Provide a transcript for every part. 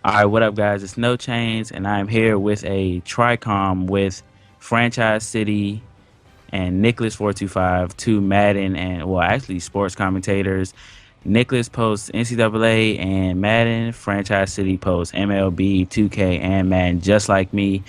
All right, what up, guys? It's NoChainzz, and I'm here with a Tri-Comm with Franchise City and Nicklas425, two Madden and, well, actually sports commentators. Nicklas posts NCAA and Madden. Franchise City posts MLB, 2K, and Madden, just like me.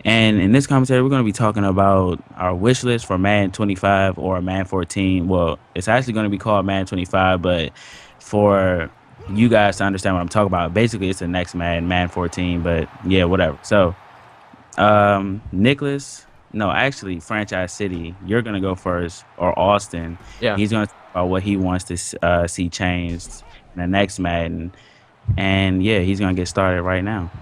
And in this commentary, we're going to be talking about our wish list for Madden 25 or Madden 14. Well, it's actually going to be called Madden 25, but for you guys to understand what I'm talking about, basically it's the next Madden 14. But yeah, whatever. So, Nicholas, no, actually, Franchise City, you're going to go first, or Austin. Yeah. He's going to talk about what he wants to see changed in the next Madden. And yeah, he's going to get started right now.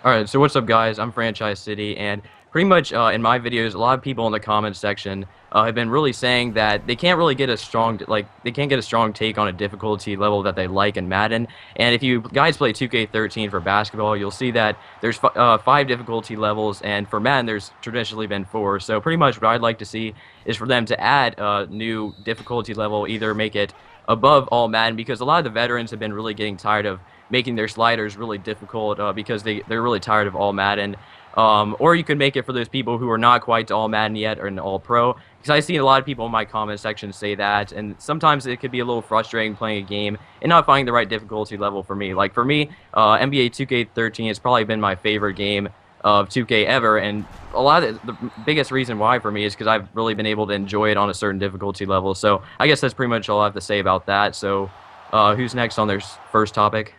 All right. So what's up, guys? I'm Franchise City, and pretty much in my videos, a lot of people in the comments section have been really saying that they can't really get a strong they can't get a strong take on a difficulty level that they like in Madden. And if you guys play 2K13 for basketball, you'll see that there's 5 difficulty levels, and for Madden there's traditionally been 4. So pretty much what I'd like to see is for them to add a new difficulty level, either make it above all Madden, because a lot of the veterans have been really getting tired of making their sliders really difficult because they're really tired of all Madden. Or you could make it for those people who are not quite to all Madden yet or in all pro, because I see a lot of people in my comment section say that, and sometimes it could be a little frustrating playing a game and not finding the right difficulty level for me. Like for me, NBA 2K13 has probably been my favorite game of 2K ever, and a lot of the biggest reason why for me is because I've really been able to enjoy it on a certain difficulty level. So I guess that's pretty much all I have to say about that. So who's next on their first topic?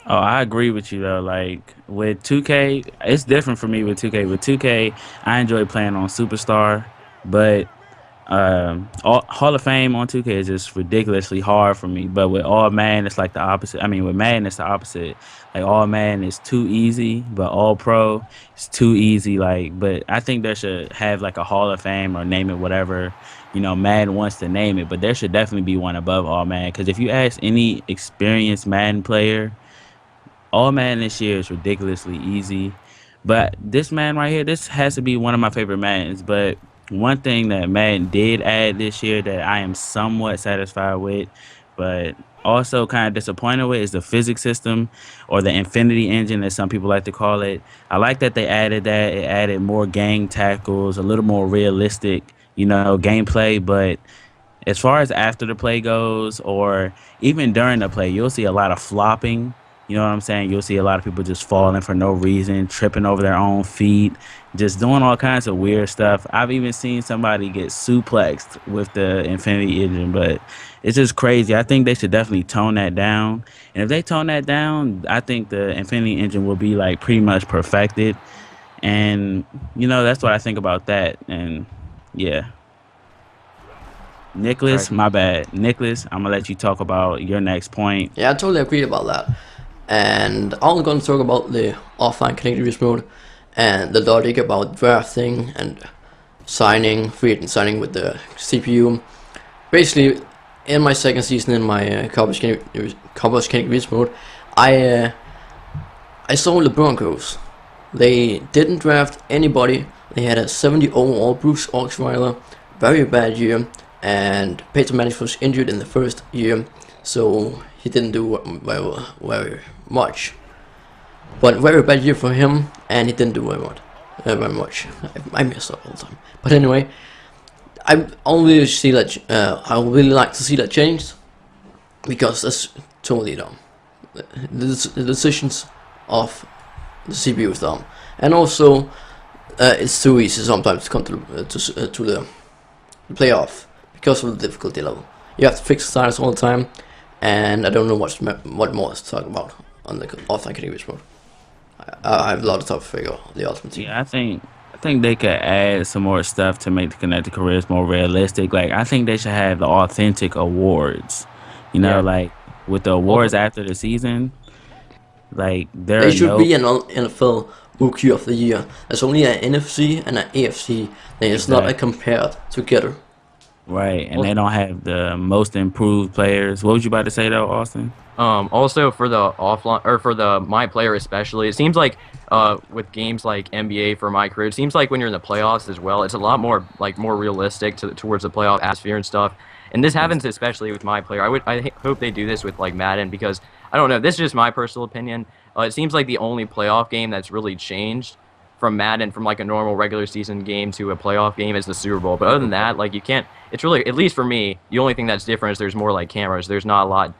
Oh, I agree with you though. Like with 2K, it's different for me with 2K. With 2K, I enjoy playing on Superstar, but Hall of Fame on 2K is just ridiculously hard for me. But with All Madden, it's like the opposite. I mean, with Madden, it's the opposite. Like All Madden is too easy, but All Pro is too easy. Like, but I think there should have like a Hall of Fame or name it whatever. Madden wants to name it, but there should definitely be one above All Madden. Because if you ask any experienced Madden player, all Madden this year is ridiculously easy. But this Madden right here, this has to be one of my favorite Maddens. But one thing that Madden did add this year that I am somewhat satisfied with, but also kind of disappointed with, is the physics system, or the Infinity Engine, as some people like to call it. I like that they added that. It added more gang tackles, a little more realistic, gameplay. But as far as after the play goes, or even during the play, you'll see a lot of flopping. You know what I'm saying? You'll see a lot of people just falling for no reason, tripping over their own feet, just doing all kinds of weird stuff. I've even seen somebody get suplexed with the Infinity Engine, but it's just crazy. I think they should definitely tone that down. And if they tone that down, I think the Infinity Engine will be like pretty much perfected. And, that's what I think about that. And yeah. All right. Nicholas, my bad. Nicholas, I'm gonna let you talk about your next point. Yeah, I totally agree about that. And I'm going to talk about the offline connectivity mode and the logic about drafting and signing, free agent signing with the CPU. Basically, in my second season in my Cowboys connectivity mode, I saw the Broncos. They didn't draft anybody. They had a 70 overall. Bruce Osweiler, very bad year, and Peyton Manning was injured in the first year, so he didn't do very much. But very bad year for him, and he didn't do very much. I mess up all the time. But anyway, I only see that. I would really like to see that changed, because that's totally dumb. The decisions of the CPU is dumb, and also it's too easy sometimes to come to the playoff because of the difficulty level. You have to fix the stars all the time, and I don't know what more to talk about on the offline connectivity mode. I have a lot of stuff to figure out the ultimate team. Yeah, I think they could add some more stuff to make the connected careers more realistic. Like I think they should have the authentic awards. Yeah. Like with the awards Also, after the season, like there They are should no be an NFL Rookie of the Year. There's only an NFC and an AFC. They is not exact compared together. right, and they also, don't have the most improved players. What was you about to say though, Austin? also for the offline or for the my player especially, it seems like with games like NBA for my career, it seems like when you're in the playoffs as well, it's a lot more realistic towards the playoff atmosphere and stuff. And this Ex- happens especially with my player. I hope they do this with like Madden, because I don't know. This is just my personal opinion. It seems like the only playoff game that's really changed from Madden, from like a normal regular season game to a playoff game, is the Super Bowl. But other than that, like you can't. It's really, at least for me, the only thing that's different is there's more like cameras. There's not a lot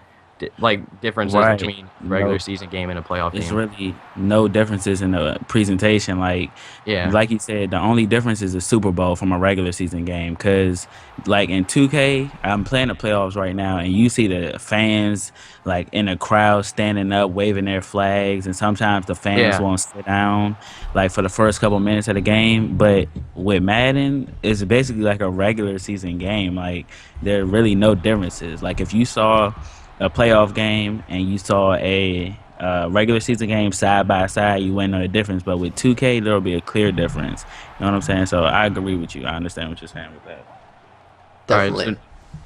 differences Right. between regular No, season game and a playoff it's game. really no differences in the presentation. Yeah. Like you said, the only difference is the Super Bowl from a regular season game. Cause like in 2K, I'm playing the playoffs right now, and you see the fans like in the crowd standing up, waving their flags, and sometimes the fans Yeah. won't sit down like for the first couple minutes of the game. But with Madden, it's basically like a regular season game. Like there are really no differences. Like if you saw a playoff game and you saw a regular season game side by side, you wouldn't know the difference. But with 2K, there will be a clear difference. You know what I'm saying? So I agree with you. I understand what you're saying with that. All right. Definitely. So,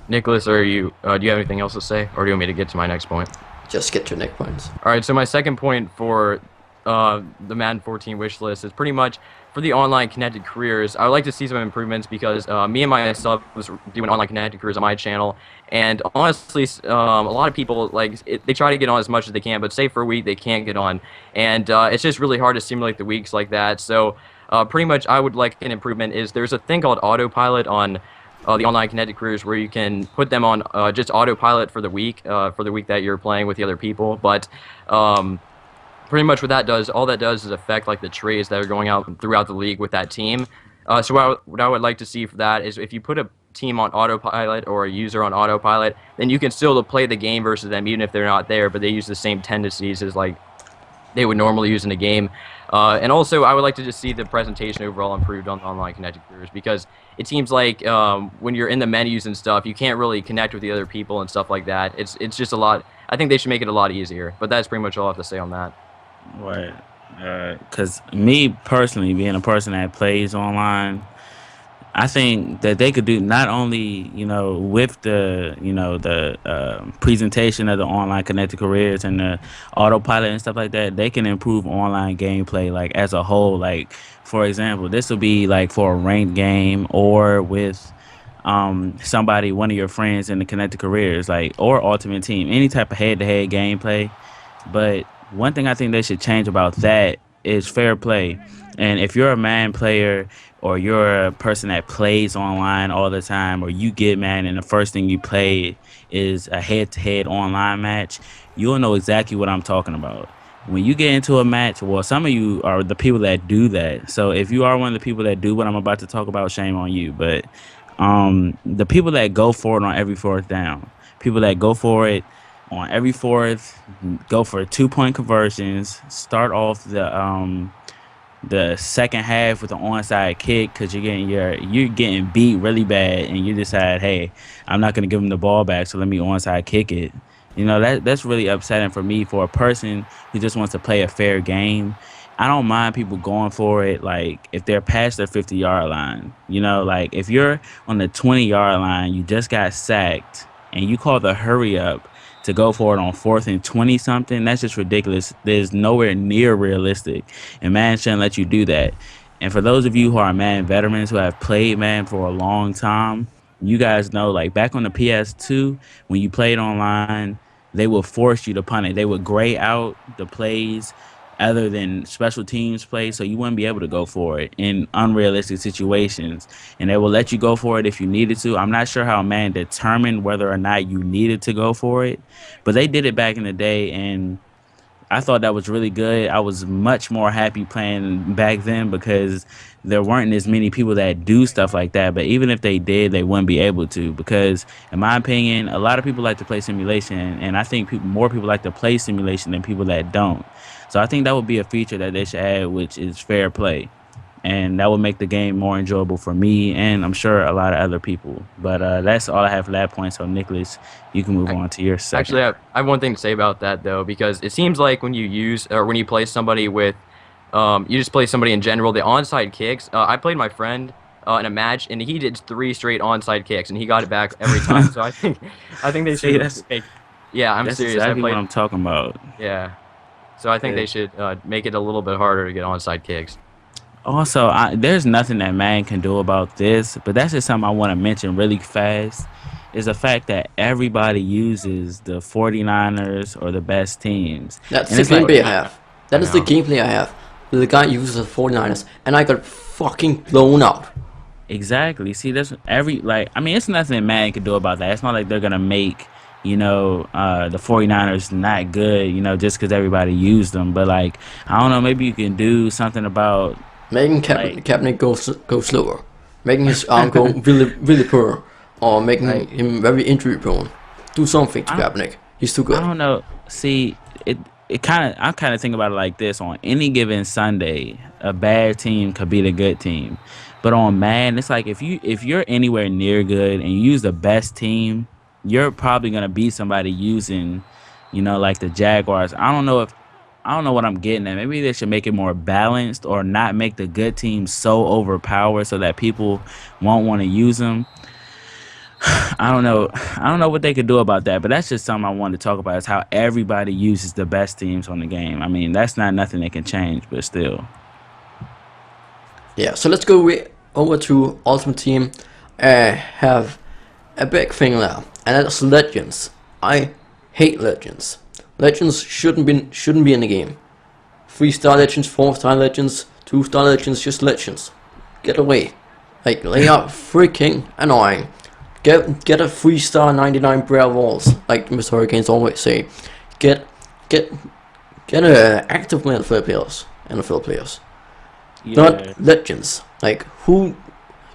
Nicholas, are you? Do you have anything else to say, or do you want me to get to my next point? Just get your neck points. All right, so my second point for the Madden 14 wish list is pretty much for the online connected careers. I would like to see some improvements because me and myself was doing online connected careers on my channel, and honestly, a lot of people they try to get on as much as they can, but say for a week they can't get on, and it's just really hard to simulate the weeks like that. So pretty much, I would like an improvement. Is there's a thing called autopilot on the online connected careers where you can put them on just autopilot for the week that you're playing with the other people. But pretty much what that does, all that does is affect like the trades that are going out throughout the league with that team. So what I would like to see for that is if you put a team on autopilot or a user on autopilot, then you can still play the game versus them even if they're not there, but they use the same tendencies as like they would normally use in a game. And also, I would like to just see the presentation overall improved on online connected careers because it seems like when you're in the menus and stuff, you can't really connect with the other people and stuff like that. It's just a lot. I think they should make it a lot easier. But that's pretty much all I have to say on that. Right. Because me personally, being a person that plays online, I think that they could do not only, with the presentation of the online connected careers and the autopilot and stuff like that, they can improve online gameplay like as a whole. Like for example, this will be like for a ranked game or with somebody, one of your friends in the connected careers, like or ultimate team, any type of head-to-head gameplay. But one thing I think they should change about that is fair play. And if you're a Madden player or you're a person that plays online all the time, or you get Madden and the first thing you play is a head-to-head online match, you'll know exactly what I'm talking about. When you get into a match, well, some of you are the people that do that. So if you are one of the people that do what I'm about to talk about, shame on you. But the people that go for it on every fourth down, people that go for it on every fourth, go for 2-point conversions, start off the second half with an onside kick because you're getting beat really bad, and you decide, hey, I'm not gonna give them the ball back, so let me onside kick it. That's really upsetting for me, for a person who just wants to play a fair game. I don't mind people going for it, like if they're past their 50-yard line. Like if you're on the 20-yard line, you just got sacked, and you call the hurry up to go for it on 4th and 20 something, that's just ridiculous. There's nowhere near realistic, and Madden shouldn't let you do that. And for those of you who are Madden veterans who have played Madden for a long time, you guys know, like back on the PS2, when you played online, they would force you to punt it. They would gray out the plays other than special teams plays, so you wouldn't be able to go for it in unrealistic situations, and they will let you go for it if you needed to. I'm not sure how man determined whether or not you needed to go for it, but they did it back in the day, and I thought that was really good. I was much more happy playing back then because there weren't as many people that do stuff like that. But even if they did, they wouldn't be able to because, in my opinion, a lot of people like to play simulation, and I think more people like to play simulation than people that don't. So I think that would be a feature that they should add, which is fair play. And that would make the game more enjoyable for me and I'm sure a lot of other people. But that's all I have for that point. So, Nicholas, you can move on to your second. Actually, I have one thing to say about that, though, because it seems like when you play somebody with, you just play somebody in general, the onside kicks. I played my friend in a match, and he did 3 straight onside kicks, and he got it back every time. So I think they should make. Yeah, I'm that's serious. Exactly what I'm talking about. Yeah. So I think they should make it a little bit harder to get onside kicks. Also, there's nothing that man can do about this, but that's just something I want to mention really fast. Is the fact that everybody uses the 49ers or the best teams. That's And the it's like, gameplay I have. I That is the know. gameplay I have. The guy uses the 49ers, and I got fucking blown out. exactly. See, that's like, I mean, it's nothing man can do about that. It's not like they're going to make, the 49ers not good, just because everybody used them. But, like, I don't know, maybe you can do something about, Making like, Kaepernick go slower, making his arm go really poor, or making Like, him very injury prone. Do something to I don't, Kaepernick. He's too I good. don't know. See, I kind of think about it like this: on any given Sunday, a bad team could beat a good team, but on Madden, it's like if you're anywhere near good and you use the best team, you're probably gonna beat somebody using, like the Jaguars. I don't know what I'm getting at. Maybe they should make it more balanced or not make the good teams so overpowered so that people won't want to use them. I don't know. I don't know what they could do about that, but that's just something I wanted to talk about is how everybody uses the best teams on the game. I mean, that's not nothing they can change, but still. Yeah. So let's go over to Ultimate Team. Have a big thing now, and that's Legends. I hate Legends. Legends shouldn't be in the game. 3-star Legends, 4-star Legends, 2-star Legends, just Legends. Get away. Like, they are freaking annoying. Get a 3-star 99 Braille Walls, like Mr. Hurricanes always say. Get get get a active NFL players, Yeah. not Legends. Like, who,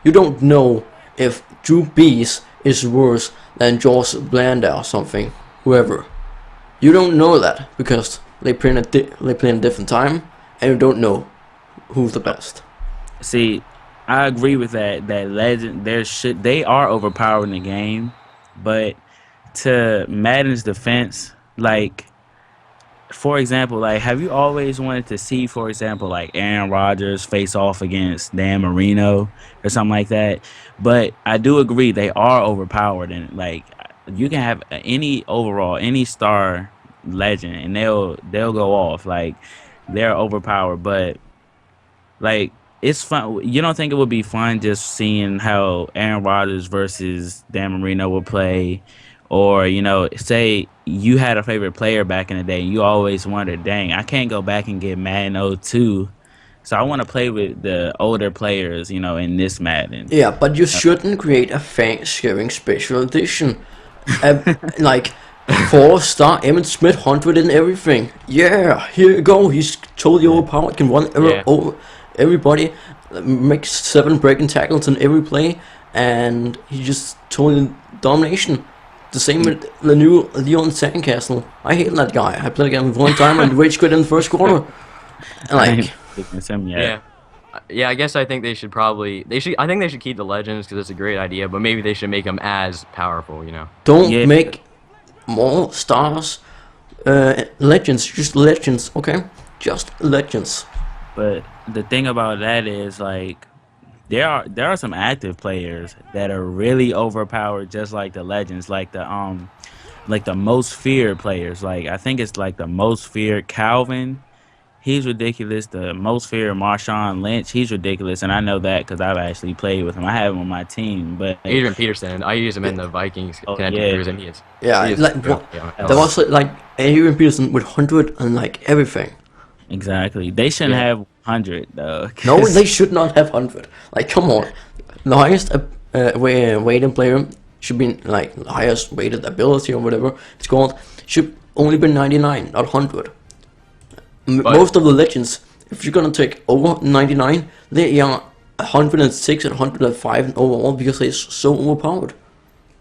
you don't know if Drew Brees is worse than George Blanda or something, whoever. You don't know that because they play in a different time, and you don't know who's the best. See, I agree with that. That legend, they are overpowered in the game, but to Madden's defense, like for example, like have you always wanted to see, for example, like Aaron Rodgers face off against Dan Marino or something like that? But I do agree they are overpowered, and like you can have any star legend, and they'll go off like they're overpowered, but like it's fun. You don't think it would be fun just seeing how Aaron Rodgers versus Dan Marino would play, or say you had a favorite player back in the day, and you always wondered, dang, I can't go back and get Madden '02, so I want to play with the older players, in this Madden. Yeah, but you shouldn't create a Thanksgiving special edition. Like 4-star Emmett Smith 100 and everything. Yeah, here you go. He's totally overpowered. Can run yeah. over everybody. Makes 7 breaking tackles in every play, and he just totally domination. The same with the new Leon Sandcastle. I hate that guy. I played against him one time and rage quit in the first quarter. And I ain't like, against him yet. Yeah. Yeah, I guess I think I think they should keep the legends because it's a great idea, but maybe they should make them as powerful, you know. don't Yeah, make more stars legends. Just legends, okay? Just legends. but the thing about that is like there are some active players that are really overpowered, just like the legends, like the most feared players. Like I think it's like the most feared Calvin. He's ridiculous. The most feared Marshawn Lynch. He's ridiculous, and I know that because I've actually played with him. I have him on my team, but Adrian Peterson, I use him in the Vikings oh Connected yeah, Cruise, and Yeah, he is like yeah, what? I There love was like Adrian Peterson with 100 and like everything. exactly. They shouldn't yeah. have 100 though, No, 'cause they should not have 100. Like, come on. The highest rated player should be like the highest rated ability or whatever it's called should only be 99, not 100. But Most of the legends, if you're gonna take over 99, they are 106 and 105 and overall because they're so overpowered.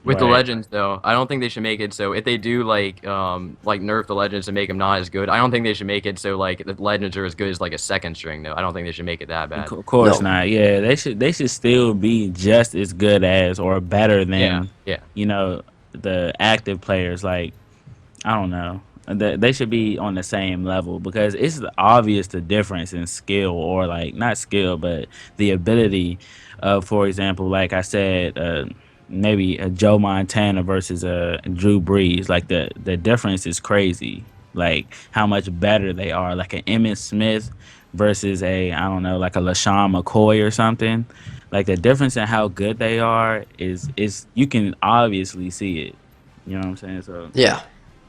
with the right. legends though, I don't think they should make it so if they do like nerf the legends and make them not as good. I don't think they should make it so like the legends are as good as like a second string though. I don't think they should make it that bad. Of course No. not. Yeah, they should still be just as good as or better Yeah, than yeah. the active players. Like I don't know. They should be on the same level because it's obvious the difference in skill, or like not skill, but the ability of, for example, like I said, maybe a Joe Montana versus a Drew Brees. Like the difference is crazy. like how much better they are. Like an Emmitt Smith versus a, I don't know, like a LaShawn McCoy or something. Like the difference in how good they are is you can obviously see it. You know what I'm saying? So Yeah,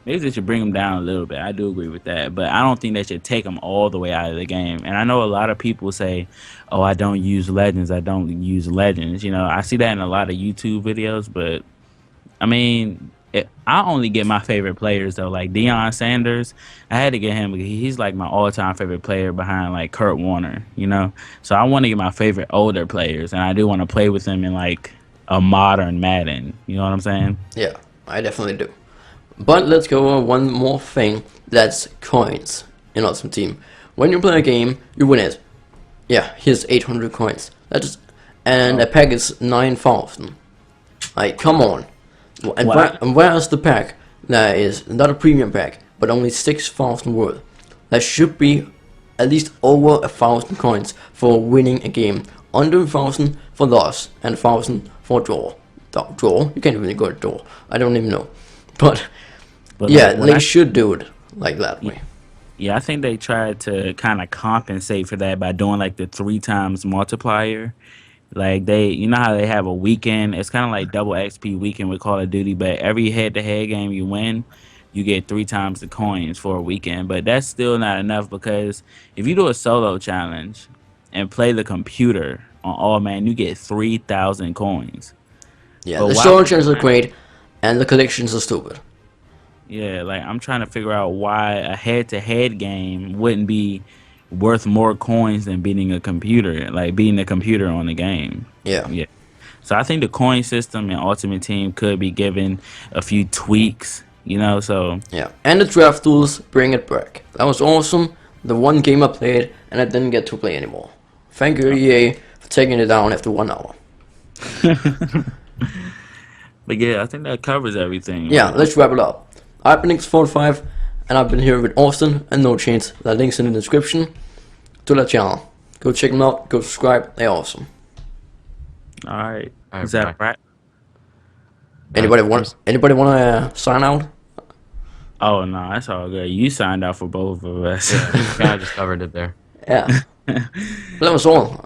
maybe they should bring them down a little bit. I do agree with that, but I don't think they should take them all the way out of the game. And I know a lot of people say, "Oh, I don't use legends. I don't use legends." You know, I see that in a lot of YouTube videos, but I mean, I only get my favorite players though. Like Deion Sanders, I had to get him because he's like my all-time favorite player behind like Kurt Warner. You know, so I want to get my favorite older players, and I do want to play with them in like a modern Madden. You know what I'm saying? yeah, I definitely do. But let's go over one more thing. That's coins in Ultimate Team. When you play a game, you win it. Yeah, here's 800 coins. That's and a pack is 9,000. Like, come on. And where's the pack that is not a premium pack, but only 6,000 worth? That should be at least over 1,000 coins for winning a game. Under 1,000 for loss and 1,000 for draw. Draw? You can't even go to draw. I don't even know. But yeah, like, they should do it like that way. Yeah, I think they tried to kind of compensate for that by doing like the 3 times multiplier. Like you know how they have a weekend. It's kind of like double XP weekend with Call of Duty, but every head-to-head game you win, you get 3 times the coins for a weekend. But that's still not enough because if you do a solo challenge and play the computer on All Man, you get 3,000 coins. Yeah, But the why solo challenges are great, and the collections are stupid. Yeah, like I'm trying to figure out why a head-to-head game wouldn't be worth more coins than beating a computer, like beating the computer on the game. Yeah. Yeah. So I think the coin system in Ultimate Team could be given a few tweaks, you know, so Yeah, and the draft tools, bring it back. That was awesome. The one game I played, and I didn't get to play anymore. Thank you, EA, for taking it down after 1 hour. but yeah, I think that covers everything. Yeah, let's wrap it up. I've been Nicklas425, and I've been here with Austin and NoChainzz. That link's in the description to that channel. Go check them out, go subscribe, they're awesome. All right. All right, Is that bye. right? Anybody want to sign out? Oh no, that's all good. You signed out for both of us. Yeah, kind of just covered it there. Yeah. But that was all,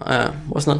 wasn't it?